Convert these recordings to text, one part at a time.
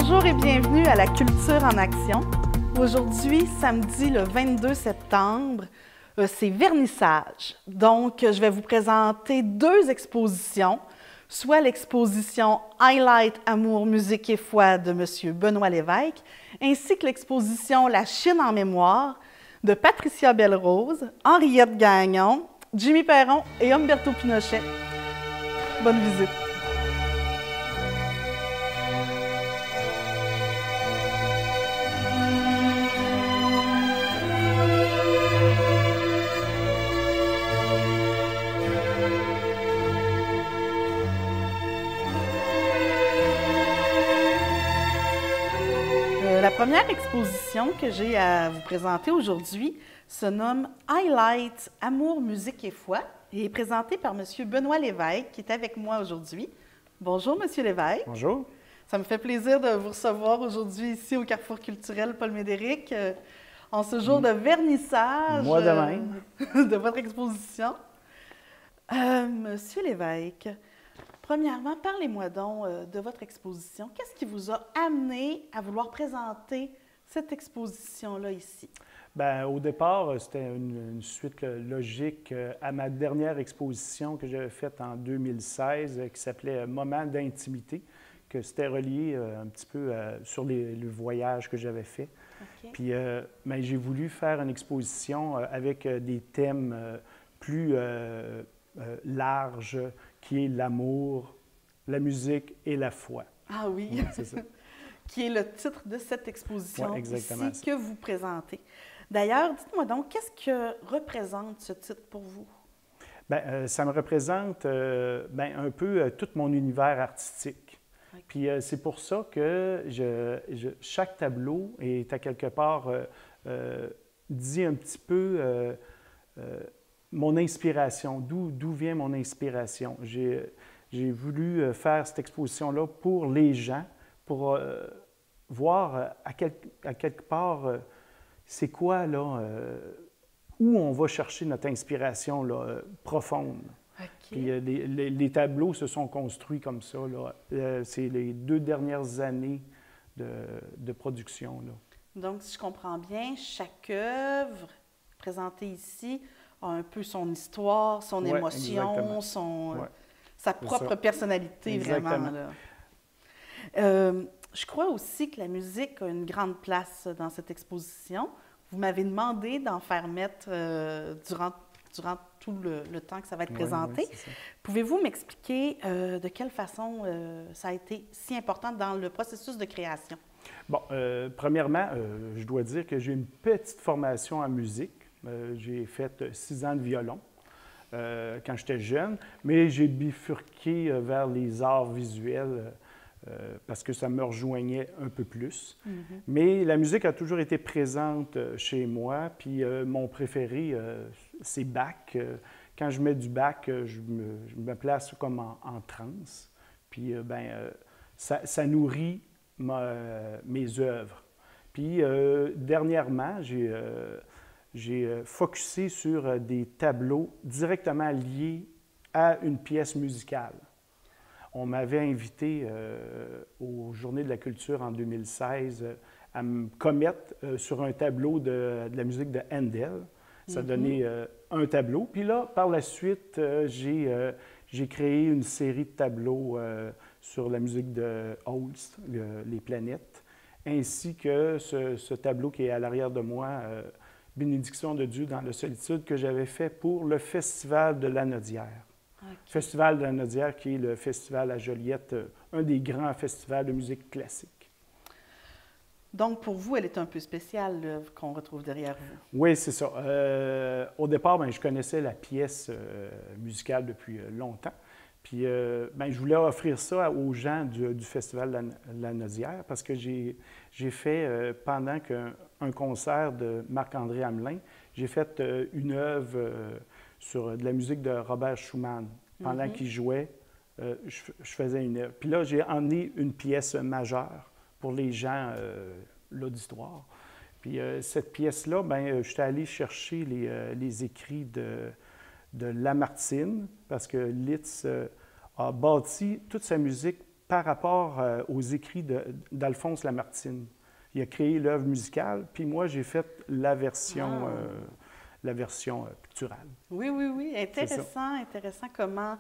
Bonjour et bienvenue à la Culture en action. Aujourd'hui, samedi le 22 septembre, c'est vernissage. Donc, je vais vous présenter deux expositions, soit l'exposition Highlight Amour, musique et foi de M. Benoît Lévesque, ainsi que l'exposition La Chine en mémoire de Patricia Belrose, Henriette Gagnon, Jimmy Perron et Humberto Pinochet. Bonne visite. La première exposition que j'ai à vous présenter aujourd'hui se nomme Highlight Amour, musique et foi et est présentée par M. Benoît Lévesque qui est avec moi aujourd'hui. Bonjour, M. Lévesque. Bonjour. Ça me fait plaisir de vous recevoir aujourd'hui ici au Carrefour culturel Paul-Médéric en ce jour de vernissage Moi de même. De votre exposition. Monsieur Lévesque, premièrement, parlez-moi donc de votre exposition. Qu'est-ce qui vous a amené à vouloir présenter cette exposition-là ici? Bien, au départ, c'était une suite logique à ma dernière exposition que j'avais faite en 2016 qui s'appelait Moments d'intimité, que c'était relié un petit peu sur le voyage que j'avais fait. Okay. Puis, ben, j'ai voulu faire une exposition avec des thèmes plus larges, qui est l'amour, la musique et la foi. Ah oui, ouais, c'est ça. Qui est le titre de cette exposition ouais, ici que vous présentez. D'ailleurs, dites-moi donc, qu'est-ce que représente ce titre pour vous? Bien, ça me représente un peu tout mon univers artistique. Okay. Puis c'est pour ça que chaque tableau est à quelque part dit un petit peu mon inspiration, d'où vient mon inspiration. J'ai voulu faire cette exposition-là pour les gens, pour voir à quelque part c'est quoi, là, où on va chercher notre inspiration là, profonde. Okay. Puis les tableaux se sont construits comme ça. C'est les 2 dernières années de production. Là. Donc, si je comprends bien, chaque œuvre présentée ici a un peu son histoire, son émotion, sa propre personnalité, exactement. Vraiment. Là. Je crois aussi que la musique a une grande place dans cette exposition. Vous m'avez demandé d'en faire mettre durant tout le temps que ça va être présenté. Pouvez-vous m'expliquer de quelle façon ça a été si important dans le processus de création? Bon, premièrement, je dois dire que j'ai une petite formation en musique. J'ai fait 6 ans de violon quand j'étais jeune, mais j'ai bifurqué vers les arts visuels parce que ça me rejoignait un peu plus. Mm-hmm. Mais la musique a toujours été présente chez moi, puis mon préféré, c'est Bach. Quand je mets du Bach, je me place comme en transe, puis ça nourrit mes œuvres. Puis dernièrement, j'ai focusé sur des tableaux directement liés à une pièce musicale. On m'avait invité aux Journées de la culture en 2016 à me commettre sur un tableau de la musique de Handel. Ça a donné un tableau. Puis là, par la suite, j'ai créé une série de tableaux sur la musique de Holst, Les Planètes, ainsi que ce tableau qui est à l'arrière de moi, Bénédiction de Dieu dans la solitude, que j'avais fait pour le Festival de Lanaudière. Okay. Festival de Lanaudière, qui est le festival à Joliette, un des grands festivals de musique classique. Donc, pour vous, elle est un peu spéciale, qu'on retrouve derrière vous. Oui, c'est ça. Au départ, je connaissais la pièce musicale depuis longtemps. Puis, je voulais offrir ça aux gens du Festival de Lanaudière parce que j'ai fait, pendant un concert de Marc-André Hamelin, j'ai fait une œuvre sur de la musique de Robert Schumann. Pendant qu'il jouait, je faisais une œuvre. Puis là, j'ai emmené une pièce majeure pour les gens, l'auditoire. Puis cette pièce-là, je suis allé chercher les écrits de Lamartine, parce que Liszt a bâti toute sa musique par rapport aux écrits d'Alphonse Lamartine. Il a créé l'œuvre musicale, puis moi, j'ai fait la version picturale. Oui, oui, oui. Intéressant, intéressant comment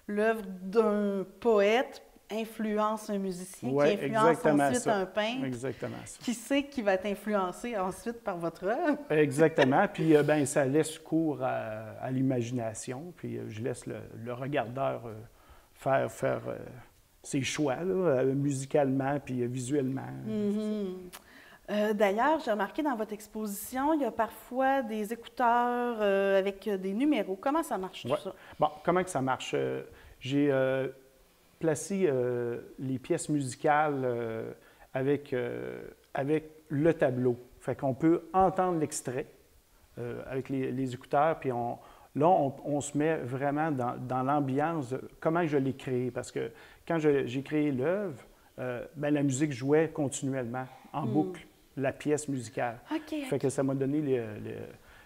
l'œuvre d'un poète influence un musicien, qui influence ensuite un peintre. Exactement ça. Qui sait qui va être influencé ensuite par votre œuvre. Exactement. Puis ça laisse cours à l'imagination. Puis je laisse le regardeur faire ses choix, là, musicalement puis visuellement. D'ailleurs, j'ai remarqué dans votre exposition, il y a parfois des écouteurs avec des numéros. Comment ça marche tout ça? Bon, comment que ça marche? J'ai placé les pièces musicales avec le tableau. Fait qu'on peut entendre l'extrait avec les écouteurs, puis on se met vraiment dans l'ambiance de comment je l'ai créé. Parce que quand j'ai créé l'œuvre, la musique jouait continuellement, en boucle, la pièce musicale. Fait que ça m'a donné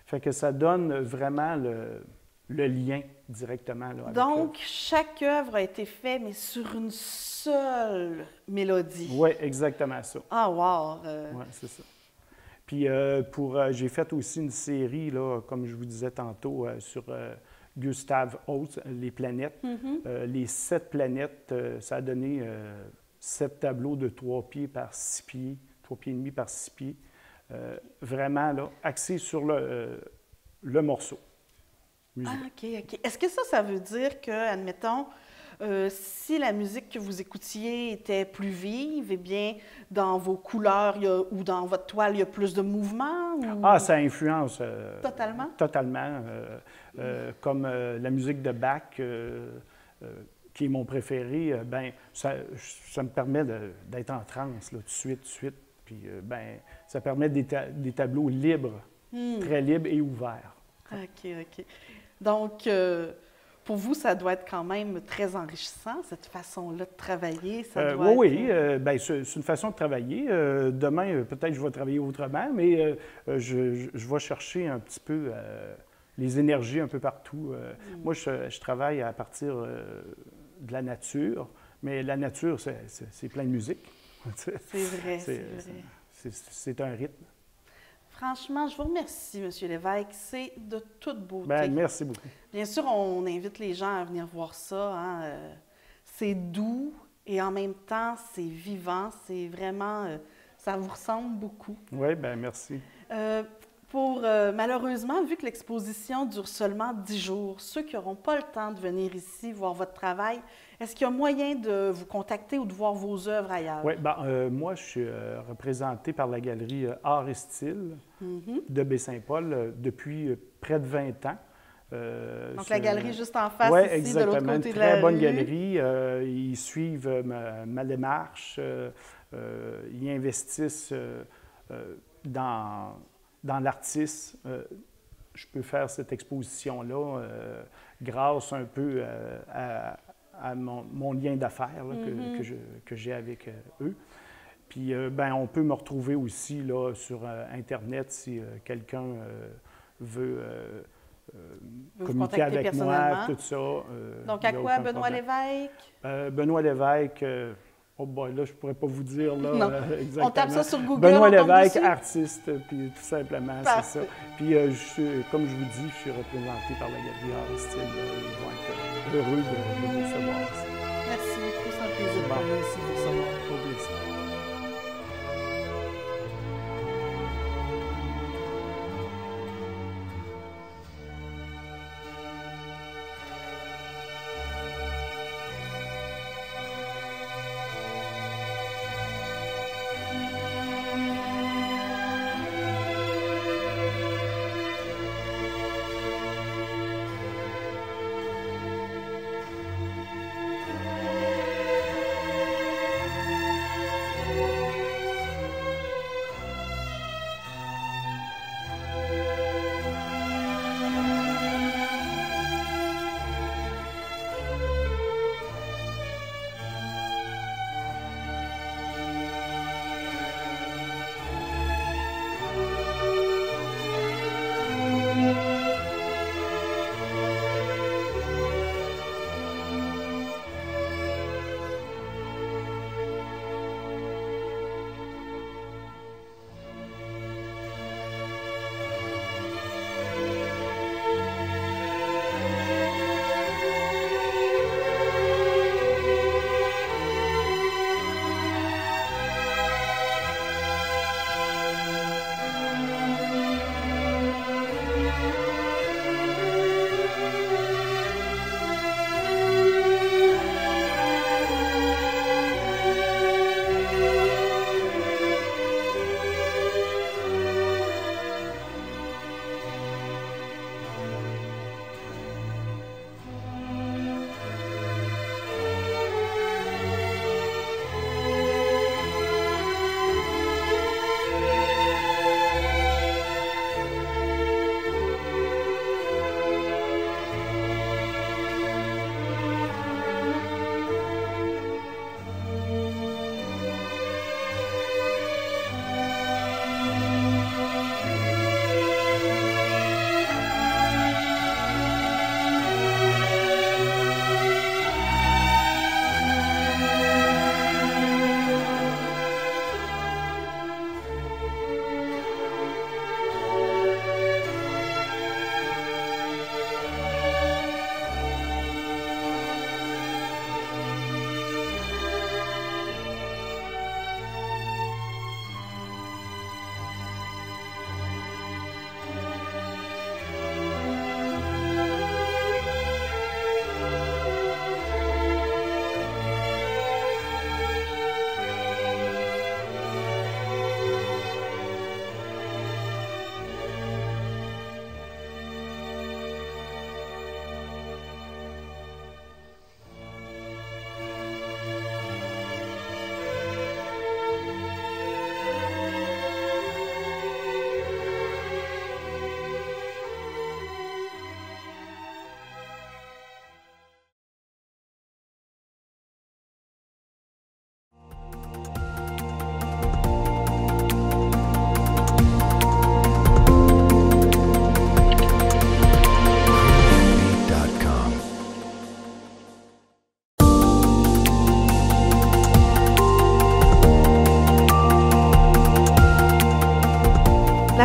fait que ça donne vraiment le lien directement. Là, donc, chaque œuvre a été faite, mais sur une seule mélodie. Oui, exactement ça. Ah, wow! Oui, c'est ça. Puis j'ai fait aussi une série, là, comme je vous disais tantôt, sur Gustave Holst, les planètes. Les 7 planètes, ça a donné 7 tableaux de 3 pieds par 6 pieds, 3 pieds et demi par 6 pieds. Vraiment, là, axé sur le morceau. Musique. Ah, OK, OK. Est-ce que ça veut dire que, admettons, si la musique que vous écoutiez était plus vive, eh bien, dans vos couleurs ou dans votre toile, il y a plus de mouvement? Ou... Ah, ça influence. Totalement? Totalement. Comme la musique de Bach, qui est mon préféré, ça me permet d'être en transe, là, tout de suite. Puis, ça permet des tableaux libres, très libres et ouverts. OK, OK. Donc, pour vous, ça doit être quand même très enrichissant, cette façon-là de travailler. Oui, c'est une façon de travailler. Demain, peut-être je vais travailler autrement, mais je vais chercher un petit peu les énergies un peu partout. Moi, je travaille à partir de la nature, mais la nature, c'est plein de musique. C'est vrai, c'est vrai. C'est un rythme. Franchement, je vous remercie, M. Lévesque. C'est de toute beauté. Merci beaucoup. Bien sûr, on invite les gens à venir voir ça. Hein. C'est doux et en même temps, c'est vivant. C'est vraiment... ça vous ressemble beaucoup. Oui, merci. Malheureusement, vu que l'exposition dure seulement 10 jours, ceux qui n'auront pas le temps de venir ici voir votre travail, est-ce qu'il y a moyen de vous contacter ou de voir vos œuvres ailleurs? Oui, moi, je suis représenté par la galerie Art et Style de Baie-Saint-Paul depuis près de 20 ans. Donc, la galerie juste en face, ici, exactement, de l'autre côté de la rue. très bonne galerie. Ils suivent ma démarche. Ils investissent dans l'artiste. Je peux faire cette exposition-là grâce un peu à mon lien d'affaires que j'ai avec eux. Puis, on peut me retrouver aussi là, sur Internet si quelqu'un veut communiquer avec moi, tout ça. Donc, à quoi, Benoît Lévesque? Benoît Lévesque, là, je ne pourrais pas vous dire, là, exactement. On tape ça sur Google. Benoît Lévesque, artiste, puis tout simplement, c'est ça. Puis, comme je vous dis, je suis représenté par la galerie Art et Style. Ils vont être heureux de nous recevoir. Merci beaucoup, c'est un plaisir pour nous aussi de vous recevoir. Au plaisir.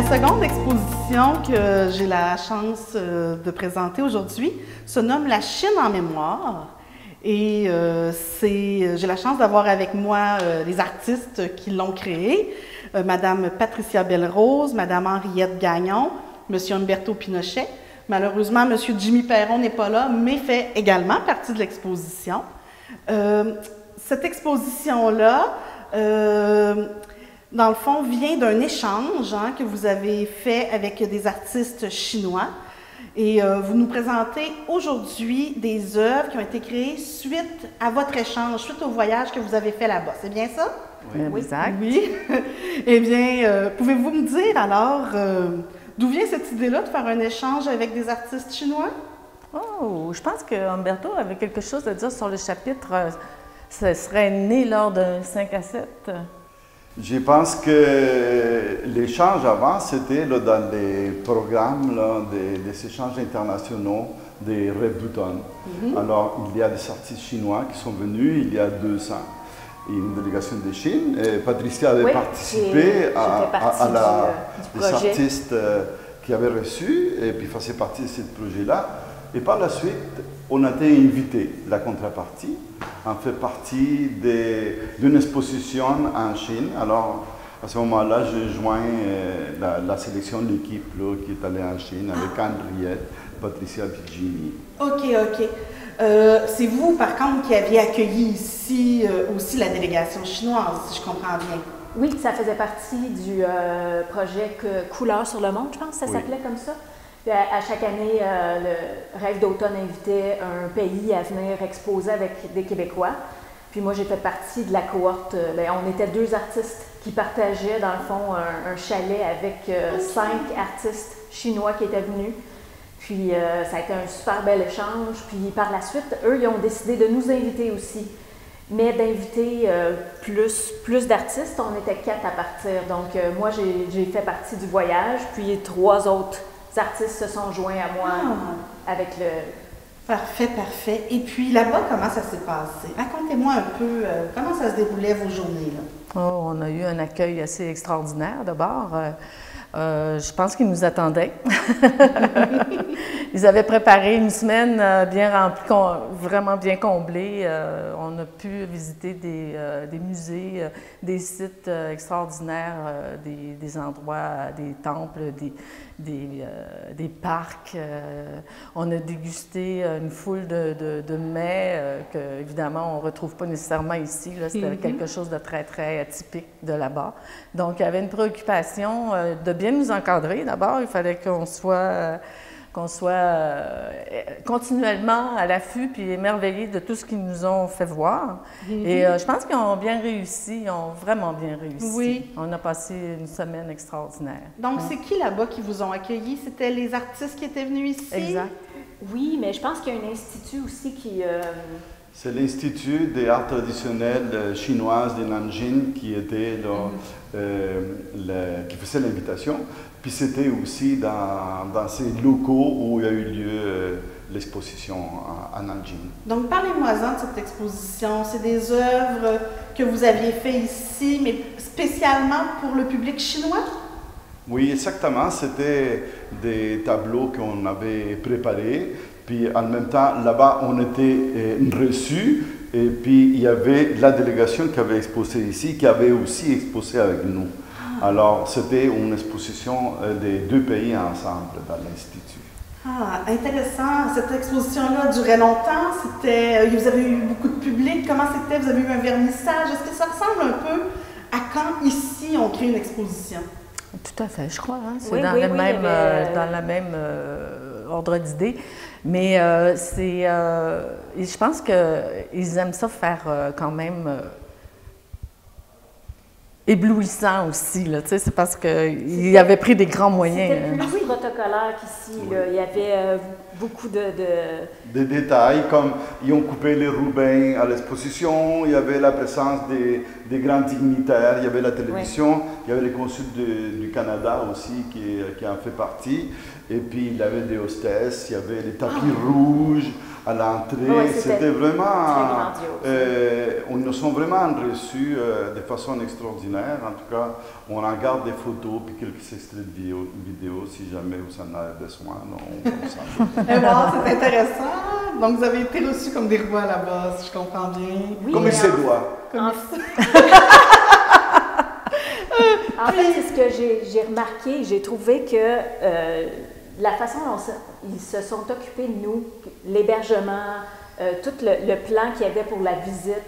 seconde exposition que j'ai la chance de présenter aujourd'hui se nomme La Chine en mémoire. Et j'ai la chance d'avoir avec moi les artistes qui l'ont créée, Madame Patricia Belle-Rose, Madame Henriette Gagnon, Monsieur Humberto Pinochet. Malheureusement, Monsieur Jimmy Perron n'est pas là, mais fait également partie de l'exposition. Cette exposition-là, dans le fond, vient d'un échange que vous avez fait avec des artistes chinois. Et vous nous présentez aujourd'hui des œuvres qui ont été créées suite à votre échange, suite au voyage que vous avez fait là-bas. C'est bien ça? Oui, exact. Oui. Eh bien, pouvez-vous me dire alors d'où vient cette idée-là de faire un échange avec des artistes chinois? Oh, je pense que Humberto avait quelque chose à dire sur le chapitre. Ça serait né lors d'un 5 à 7. Je pense que l'échange avant, c'était dans les programmes des échanges internationaux des Rêves d'Automne. Alors, il y a des artistes chinois qui sont venus il y a 2 ans. Une délégation de Chine. Et Patricia avait participé à des artistes qui avaient reçu et puis faisait partie de ce projet-là. Et par la suite, on a été invité, la contrepartie, on fait partie d'une exposition en Chine. Alors, à ce moment-là, j'ai joint la sélection de l'équipe qui est allée en Chine avec Henriette, Patricia et Jimmy. OK. C'est vous, par contre, qui aviez accueilli ici aussi la délégation chinoise, si je comprends bien. Oui, ça faisait partie du projet Couleurs sur le monde, je pense que ça s'appelait comme ça. Puis à chaque année, le Rêve d'automne invitait un pays à venir exposer avec des Québécois. Puis moi, j'ai fait partie de la cohorte. On était 2 artistes qui partageaient, dans le fond, un chalet avec 5 artistes chinois qui étaient venus. Puis ça a été un super bel échange. Puis par la suite, eux, ils ont décidé de nous inviter aussi. Mais d'inviter plus d'artistes, on était 4 à partir. Donc moi, j'ai fait partie du voyage. Puis 3 autres artistes se sont joints à moi avec le... Parfait. Et puis là-bas, comment ça s'est passé? Racontez-moi un peu comment ça se déroulait vos journées là. Oh, on a eu un accueil assez extraordinaire d'abord. Je pense qu'ils nous attendaient. Ils avaient préparé une semaine bien remplie, vraiment bien comblée. On a pu visiter des musées, des sites extraordinaires, des endroits, des temples, des parcs. On a dégusté une foule de mets que, évidemment, on ne retrouve pas nécessairement ici. C'était quelque chose de très, très atypique de là-bas. Donc, il y avait une préoccupation de bien nous encadrer. D'abord, il fallait qu'on soit continuellement à l'affût puis émerveillés de tout ce qu'ils nous ont fait voir. Et je pense qu'ils ont bien réussi, ils ont vraiment bien réussi. Oui. On a passé une semaine extraordinaire. Donc, c'est qui là-bas qui vous ont accueillis? C'était les artistes qui étaient venus ici? Exact. Oui, mais je pense qu'il y a un institut aussi qui... C'est l'Institut des arts traditionnels chinoises de Nanjing qui était qui faisait l'invitation. Puis c'était aussi dans ces locaux où il y a eu lieu l'exposition à Nanjing. Donc, parlez-moi-en de cette exposition. C'est des œuvres que vous aviez faites ici, mais spécialement pour le public chinois? Oui, exactement. C'était des tableaux qu'on avait préparés. Puis en même temps, là-bas, on était reçus. Et puis, il y avait la délégation qui avait exposé ici, qui avait aussi exposé avec nous. Alors, c'était une exposition des 2 pays ensemble dans l'Institut. Ah, intéressant. Cette exposition-là durait longtemps. Vous avez eu beaucoup de public. Comment c'était? Vous avez eu un vernissage. Est-ce que ça ressemble un peu à quand, ici, on crée une exposition? Tout à fait, je crois. Hein? C'est Oui, dans, oui, le oui, même, avait... dans la même ordre d'idée. Mais je pense qu'ils aiment ça faire quand même éblouissant aussi. Là, c'est parce qu'ils avaient pris des grands moyens. C'était plus protocolaire qu'ici. Il y avait beaucoup Des détails, comme ils ont coupé les Roubaix à l'exposition, il y avait la présence des grands dignitaires, il y avait la télévision, il y avait les consuls du Canada aussi qui en fait partie. Et puis il y avait des hostesses, il y avait les tapis rouges. à l'entrée. Ouais, c'était vraiment... on nous sommes vraiment reçus de façon extraordinaire. En tout cas, on regarde des photos puis quelques extraits de vidéos si jamais vous en avez besoin. Et bon, c'est intéressant. Donc, vous avez été reçus comme des rois là-bas, si je comprends bien. Oui, comme il se doit. En fait, c'est ce que j'ai remarqué. J'ai trouvé que la façon dont ils se sont occupés de nous, l'hébergement, tout le plan qu'il y avait pour la visite,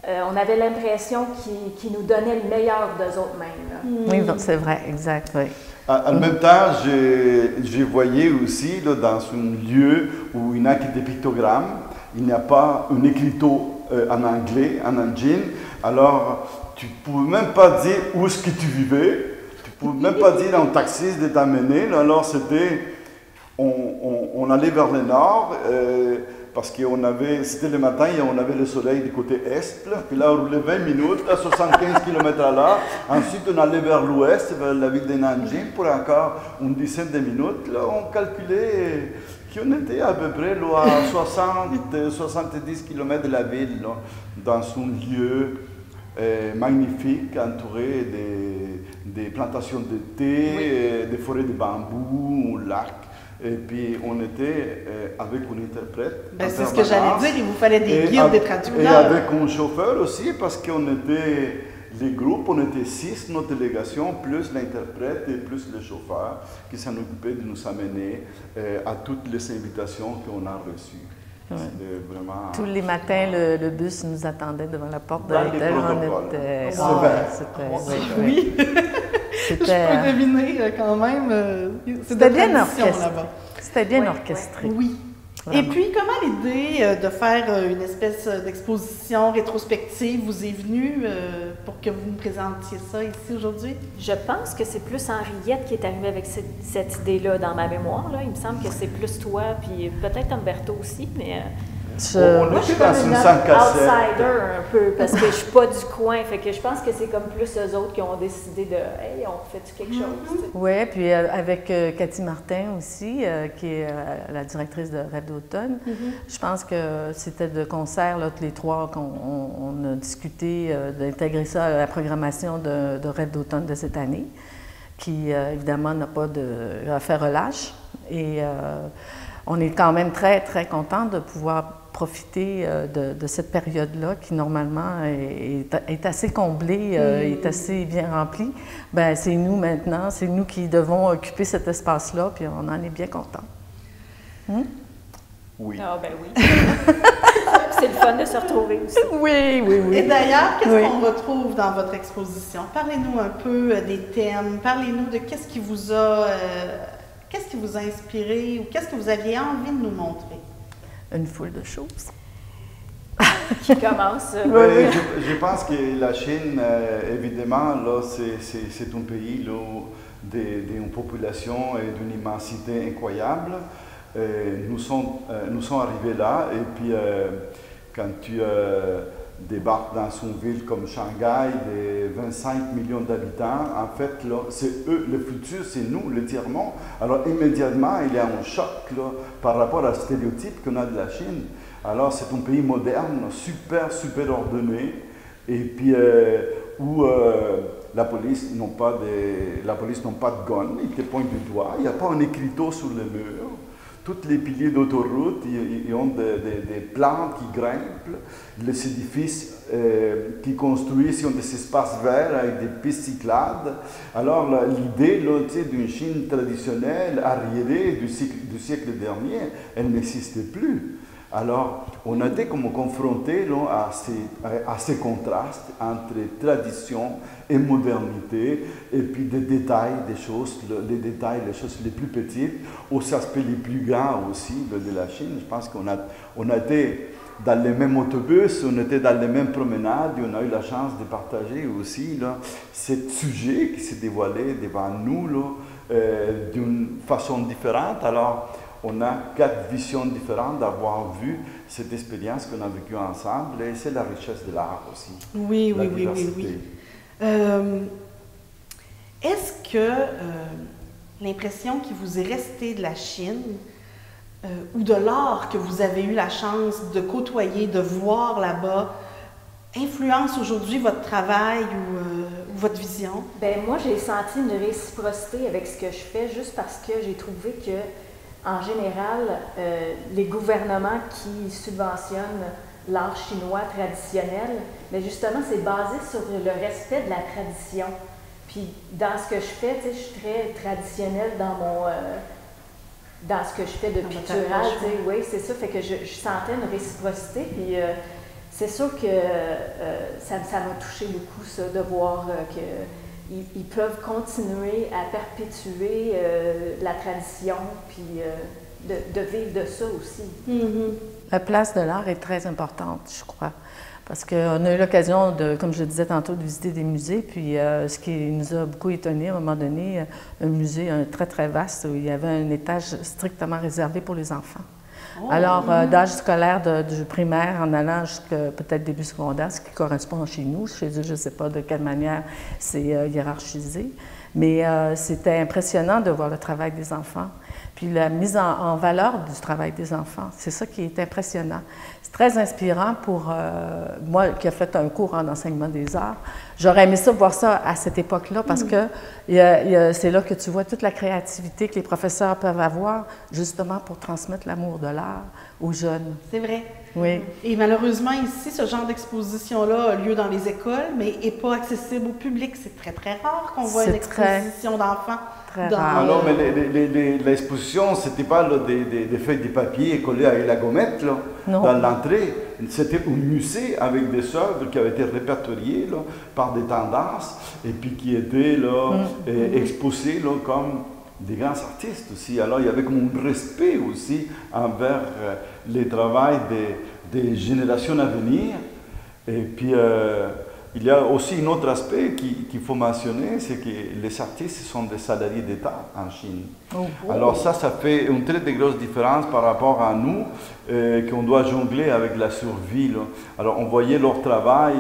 on avait l'impression qu'ils nous donnaient le meilleur d'eux autres mêmes. Oui, c'est vrai, exact, oui. En même temps, je voyais aussi là, dans un lieu où il n'y a que des pictogrammes, il n'y a pas un écriteau en anglais, en indien. Alors, tu ne pouvais même pas dire où est-ce que tu vivais. Tu ne pouvais même pas dire à un taxi de t'amener. Alors, c'était... On allait vers le nord parce que c'était le matin et on avait le soleil du côté est. Là. Puis là, on roulait 20 minutes à 75 km/h. Ensuite, on allait vers l'ouest, vers la ville de Nanjing pour encore une dizaine de minutes. Là, on calculait qu'on était à peu près là, à 70 km de la ville, là, dans un lieu magnifique, entouré des plantations de thé, des forêts de bambou, un lac. Et puis, on était avec un interprète. C'est ce que j'allais dire, il vous fallait des guides, des traducteurs. Et avec un chauffeur aussi, parce qu'on était, les groupes, on était 6, notre délégation, plus l'interprète et plus le chauffeur, qui s'en occupait de nous amener à toutes les invitations qu'on a reçues. Ouais. Vraiment... Tous les matins, le bus nous attendait devant la porte de Dans l'hôtel. on était... Oui. Je peux deviner quand même. C'était bien orchestré. C'était bien orchestré. Oui. Vraiment. Et puis, comment l'idée de faire une espèce d'exposition rétrospective vous est venue pour que vous me présentiez ça ici aujourd'hui? Je pense que c'est plus Henriette qui est arrivée avec cette idée-là dans ma mémoire. Là. Il me semble que c'est plus toi, puis peut-être Humberto aussi, mais... Moi, je suis dans une outsider un peu, parce que je suis pas du coin, fait que je pense que c'est comme plus eux autres qui ont décidé de « Hey, on fait-tu quelque chose? » Oui, puis avec Cathy Martin aussi, qui est la directrice de Rêve d'automne, je pense que c'était de concert, là, tous les trois, qu'on a discuté d'intégrer ça à la programmation de Rêve d'automne de cette année, qui évidemment n'a pas de fait relâche. Et on est quand même très, très content de pouvoir profiter de cette période-là qui, normalement, est assez comblée, est assez bien remplie. Bien, c'est nous maintenant, c'est nous qui devons occuper cet espace-là, puis on en est bien contents. Oui. Ah, ben oui. C'est le fun de se retrouver aussi. Oui, oui, oui. Et d'ailleurs, qu'est-ce qu'on retrouve dans votre exposition? Parlez-nous un peu des thèmes, parlez-nous de qu'est-ce qui vous a inspiré ou qu'est-ce que vous aviez envie de nous montrer? Une foule de choses. Qui commence. Je pense que la Chine, évidemment, là, c'est un pays là, d'une population et d'une immensité incroyable. Nous sommes arrivés là et puis quand tu débarques dans une ville comme Shanghai, de 25 millions d'habitants, en fait, là, c'est eux, le futur, c'est nous, le tiers-monde. Alors, immédiatement, il y a un choc là, par rapport à stéréotype qu'on a de la Chine. Alors, c'est un pays moderne, super, super ordonné, et puis où la police n'a pas de gun, ils te pointent du doigt, il n'y a pas un écriteau sur le mur. Tous les piliers d'autoroute, ils ont des plantes qui grimpent. Les édifices qui construisent, ils ont des espaces verts avec des pistes cyclables. Alors, l'idée d'une Chine traditionnelle, arriérée du siècle dernier, elle n'existait plus. Alors, on a été comme confrontés à ces contrastes entre tradition et modernité, et puis des détails, des choses, les choses les plus petites, aux aspects les plus grands aussi de la Chine. Je pense qu'on a été dans les mêmes autobus, on était dans les mêmes promenades, et on a eu la chance de partager aussi ce sujet qui s'est dévoilé devant nous d'une façon différente. Alors, on a 4 visions différentes d'avoir vu cette expérience qu'on a vécue ensemble, et c'est la richesse de l'art aussi. Oui. Est-ce que l'impression qui vous est restée de la Chine, ou de l'art que vous avez eu la chance de côtoyer, de voir là-bas, influence aujourd'hui votre travail ou votre vision? Bien, moi, j'ai senti une réciprocité avec ce que je fais juste parce que j'ai trouvé que, en général, les gouvernements qui subventionnent l'art chinois traditionnel, mais justement, c'est basé sur le respect de la tradition. Puis, dans ce que je fais, tu sais, je suis très traditionnelle dans ce que je fais de pictural, tu sais, oui, c'est ça, fait que je sentais une réciprocité, puis c'est sûr que ça m'a touché beaucoup, ça, de voir qu'ils peuvent continuer à perpétuer la tradition, puis de vivre de ça aussi. Mm-hmm. La place de l'art est très importante, je crois. Parce qu'on a eu l'occasion, comme je le disais tantôt, de visiter des musées. Puis ce qui nous a beaucoup étonnés, à un moment donné, un musée très, très vaste où il y avait un étage strictement réservé pour les enfants. Oh, alors, d'âge scolaire du primaire en allant jusqu'à peut-être début secondaire, ce qui correspond chez nous. Chez eux, je ne sais pas de quelle manière c'est hiérarchisé. Mais c'était impressionnant de voir le travail des enfants. Puis la mise en valeur du travail des enfants, c'est ça qui est impressionnant. C'est très inspirant pour moi qui ai fait un cours en enseignement des arts. J'aurais aimé ça, voir ça à cette époque-là parce que c'est là que tu vois toute la créativité que les professeurs peuvent avoir justement pour transmettre l'amour de l'art aux jeunes. C'est vrai. Oui. Et malheureusement, ici, ce genre d'exposition-là a lieu dans les écoles, mais n'est pas accessible au public. C'est très, très rare qu'on voit une exposition d'enfants. Alors, mais l'exposition, ce n'était pas des feuilles de papier collées avec la gommette là, dans l'entrée. C'était un musée avec des œuvres qui avaient été répertoriées là, par des tendances et puis qui étaient là, exposées là, comme des grands artistes aussi. Alors, il y avait comme un respect aussi envers le travail des générations à venir. Et puis, il y a aussi un autre aspect qu'il faut mentionner, c'est que les artistes sont des salariés d'État en Chine. Alors ça fait une très grosse différence par rapport à nous, qu'on doit jongler avec la survie. Là. Alors on voyait leur travail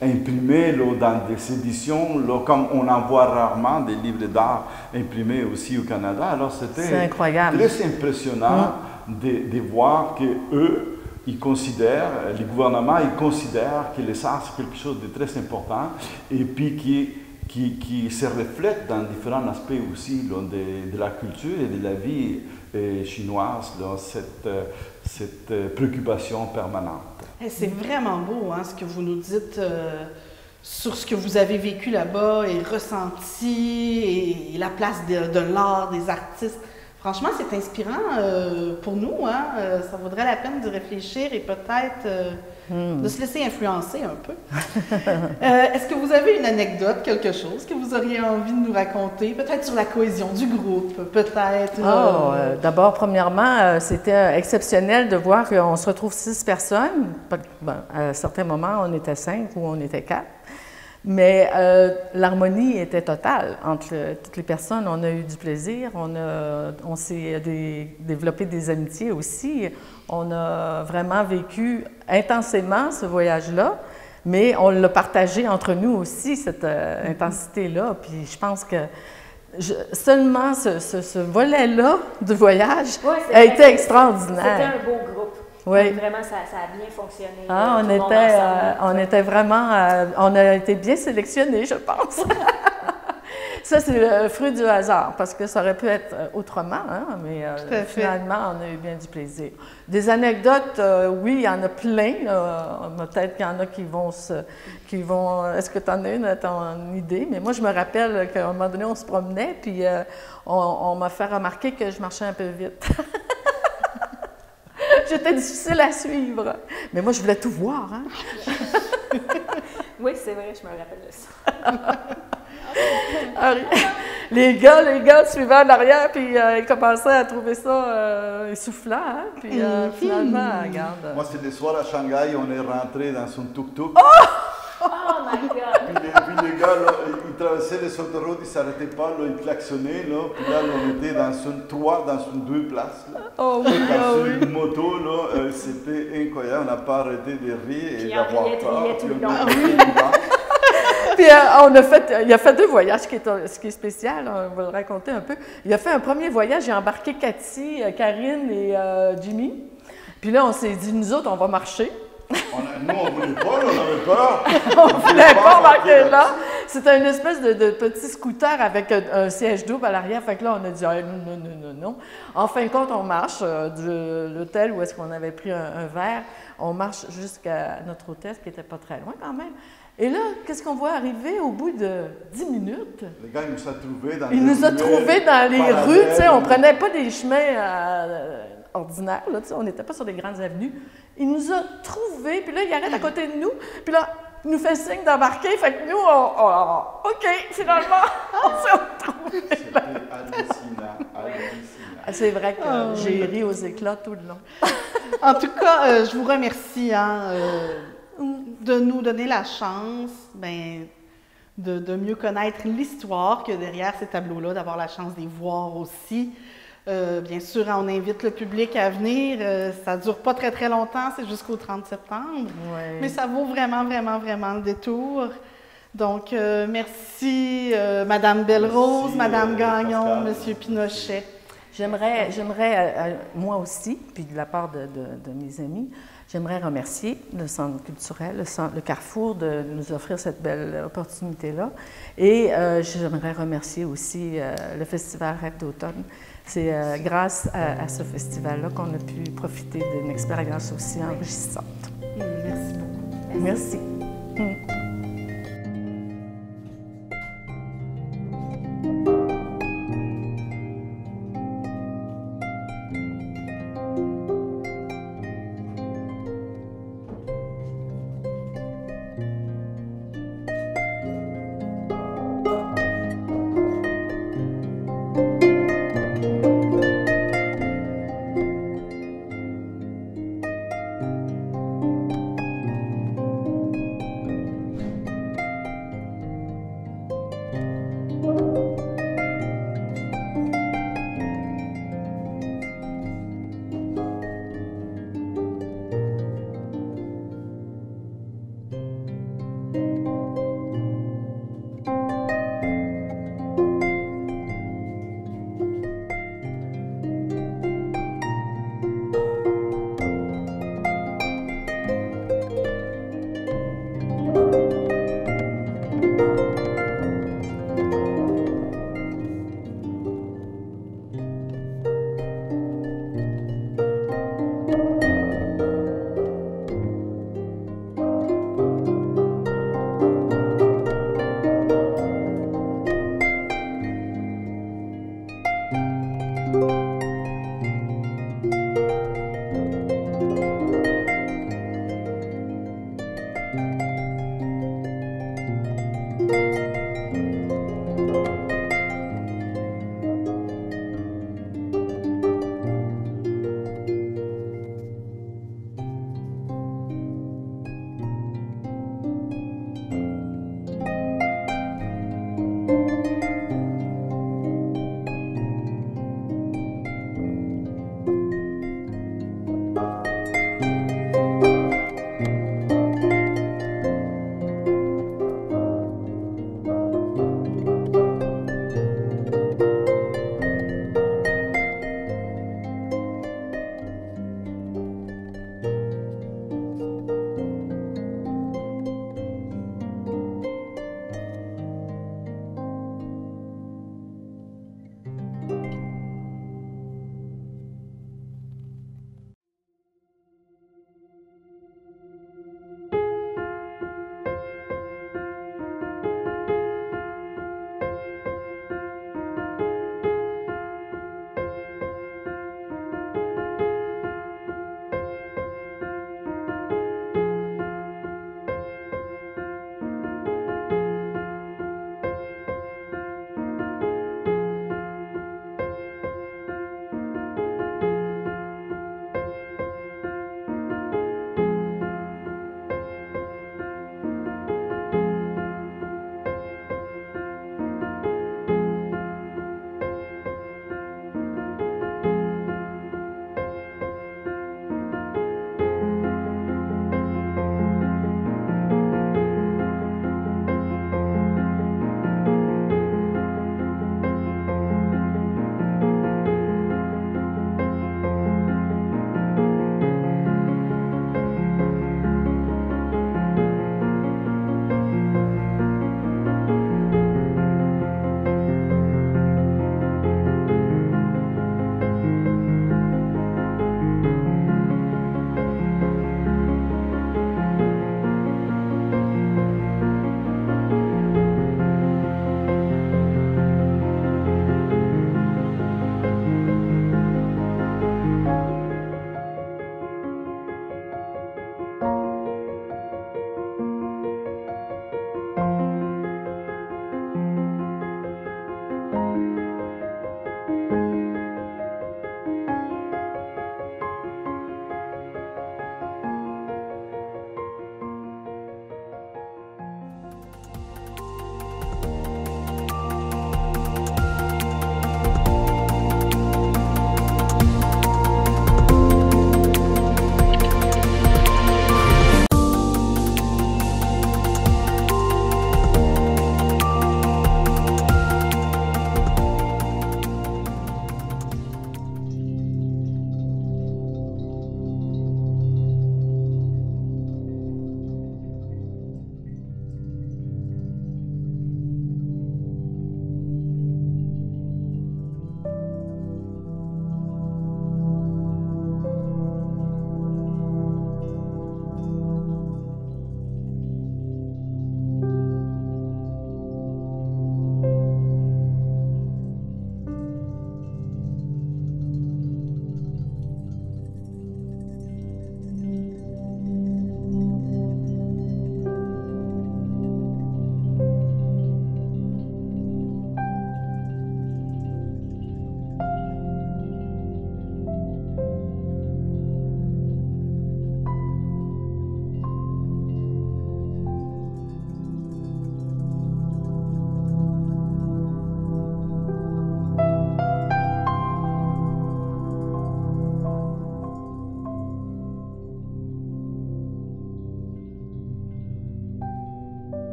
imprimé là, dans des éditions, là, comme on en voit rarement des livres d'art imprimés aussi au Canada. Alors c'était très impressionnant de voir qu'eux, ils considèrent, les gouvernements, ils considèrent que les arts, c'est quelque chose de très important et puis qui se reflète dans différents aspects aussi là, de la culture et de la vie chinoise, là, cette préoccupation permanente. C'est vraiment beau hein, ce que vous nous dites sur ce que vous avez vécu là-bas et ressenti et la place de l'art, des artistes. Franchement, c'est inspirant pour nous. Hein? Ça vaudrait la peine de réfléchir et peut-être de se laisser influencer un peu. Est-ce que vous avez une anecdote, quelque chose que vous auriez envie de nous raconter? Peut-être sur la cohésion du groupe, peut-être... D'abord, premièrement, c'était exceptionnel de voir qu'on se retrouve 6 personnes. À certains moments, on était 5 ou on était 4. Mais l'harmonie était totale entre toutes les personnes. On a eu du plaisir, on s'est développé des amitiés aussi. On a vraiment vécu intensément ce voyage-là, mais on l'a partagé entre nous aussi, cette intensité-là. Puis je pense que seulement ce volet-là du voyage a été extraordinaire. C'était un beau groupe. Oui. Vraiment, ça a bien fonctionné. On était vraiment, on a été bien sélectionnés, je pense. Ça, c'est le fruit du hasard, parce que ça aurait pu être autrement, hein, mais finalement, on a eu bien du plaisir. Des anecdotes, oui, il y en a plein. Peut-être qu'il y en a qui vont... Est-ce que tu en as une à ton idée? Mais moi, je me rappelle qu'à un moment donné, on se promenait, puis on m'a fait remarquer que je marchais un peu vite. J'étais difficile à suivre. Mais moi, je voulais tout voir. Hein? Oui, c'est vrai, je me rappelle de ça. Les gars suivaient en arrière, puis ils commençaient à trouver ça essoufflant. Hein? Puis finalement, regarde. Moi, c'est des soirs à Shanghai, on est rentré dans son tuk-tuk. Oh my God! Puis les gars, là, ils traversaient les autoroutes, ils ne s'arrêtaient pas, là, ils klaxonnaient. Là, puis là, on était dans une 2 places. Là. Oh oui, dans une moto, là, c'était incroyable. On n'a pas arrêté de rire et d'avoir peur. Puis il a fait 2 voyages, ce qui est spécial, on va le raconter un peu. Il a fait un premier voyage, j'ai embarqué Cathy, Karine et Jimmy. Puis là, on s'est dit, nous autres, on va marcher. Nous, on voulait pas, on avait peur. On ne voulait pas embarquer là. C'était une espèce de petit scooter avec un siège double à l'arrière. Fait que là, on a dit non. En fin de compte, on marche de l'hôtel où est-ce qu'on avait pris un verre. On marche jusqu'à notre hôtel, ce qui n'était pas très loin quand même. Et là, qu'est-ce qu'on voit arriver au bout de 10 minutes? Le gars, il nous a trouvés dans les rues. Tu sais, on ne prenait pas des chemins ordinaires. Là, on n'était pas sur des grandes avenues. Il nous a trouvés. Puis là, il arrête à côté de nous. Puis là, il nous fait signe d'embarquer. Fait que nous, OK, finalement, on s'est retrouvés. C'était hallucinant. C'est vrai que j'ai ri aux éclats tout le long. En tout cas, je vous remercie de nous donner la chance de mieux connaître l'histoire que derrière ces tableaux-là, d'avoir la chance d'y voir aussi. Bien sûr, on invite le public à venir. Ça ne dure pas très, très longtemps, c'est jusqu'au 30 septembre. Ouais. Mais ça vaut vraiment, vraiment, vraiment le détour. Donc, merci Madame Belle-Rose, Madame Gagnon, Monsieur Pinochet. J'aimerais, moi aussi, puis de la part de mes amis, j'aimerais remercier le Centre culturel, le Carrefour de nous offrir cette belle opportunité-là. Et j'aimerais remercier aussi le Festival Rêve d'automne. C'est grâce à ce festival-là qu'on a pu profiter d'une expérience aussi enrichissante. Merci beaucoup. Merci.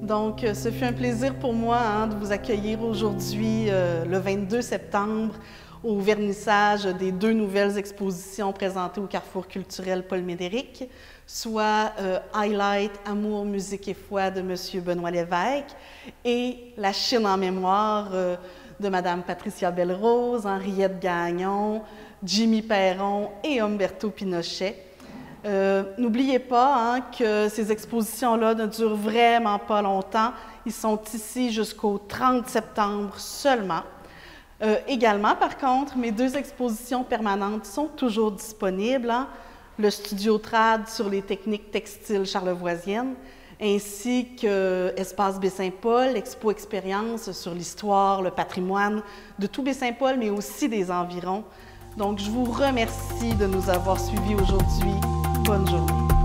Donc, ce fut un plaisir pour moi de vous accueillir aujourd'hui, le 22 septembre, au vernissage des 2 nouvelles expositions présentées au Carrefour culturel Paul Médéric, soit Highlight, Amour, musique et foi de M. Benoît Lévesque et La Chine en mémoire de Mme Patricia Belle-Rose, Henriette Gagnon, Jimmy Perron et Umberto Pinochet. N'oubliez pas que ces expositions-là ne durent vraiment pas longtemps. Ils sont ici jusqu'au 30 septembre seulement. Également, par contre, mes 2 expositions permanentes sont toujours disponibles. Le Studio Trad sur les techniques textiles charlevoisiennes, ainsi que Espace Baie-Saint-Paul, Expo Expérience sur l'histoire, le patrimoine de tout Baie-Saint-Paul, mais aussi des environs. Donc, je vous remercie de nous avoir suivis aujourd'hui. Bonne journée.